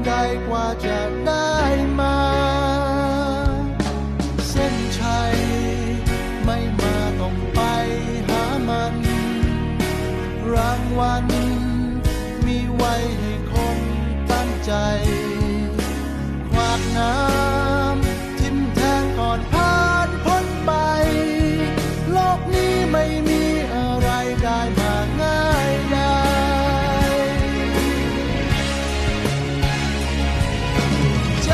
ใดกว่าจะได้มาเส้นชัยไม่มาต้องไปหามันรางวัลมีไว้ให้คนตั้งใจขวากน้ำทิ่มแทงก่อนผ่านพ้นไปโลกนี้ไม่มีอะไรได้มาง่ายดายใจ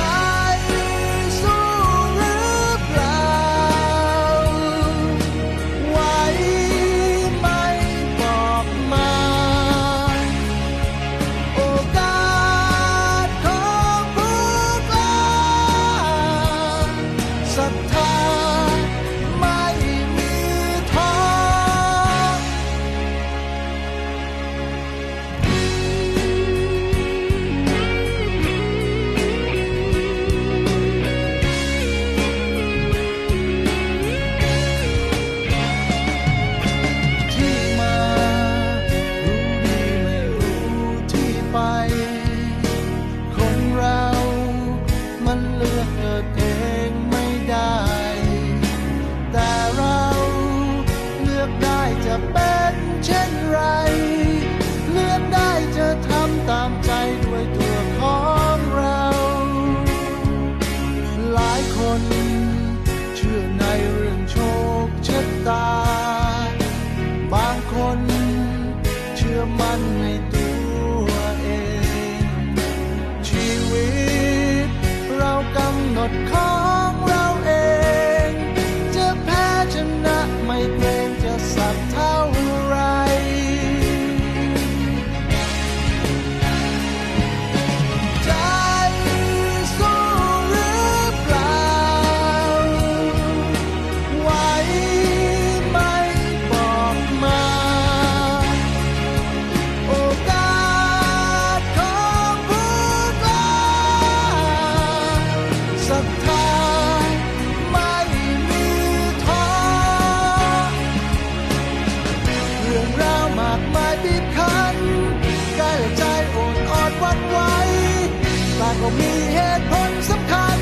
สู้หรือเปล่าไหวไหมบอกมาโอกาสของผู้กล้าศรัทธาไม่มีท้อที่มารู้ดีไม่รู้ที่ไปคนเรามันเลือกเกิดเองไม่ได้แต่เราเลือกได้จะเป็นเช่นไรเลือกได้จะทำตามใจด้วยตัวของเราหลายคนเชื่อในเรื่องโชคชะตาบางคนเชื่อมั่นในตัวเองชีวิตเรากำหนดของเราเองจะแพ้ชนะไม่เกรงจะสักเท่าไรใจสู้หรือเปล่าไหวไหมบอกมาโอกาสของผู้กล้าศรัทธาไม่มีท้อเรื่องราวมากมายบีบคั้นกายและใจโอนอ่อนหวั่นไหวแต่ก็มีเหตุผลสำคัญ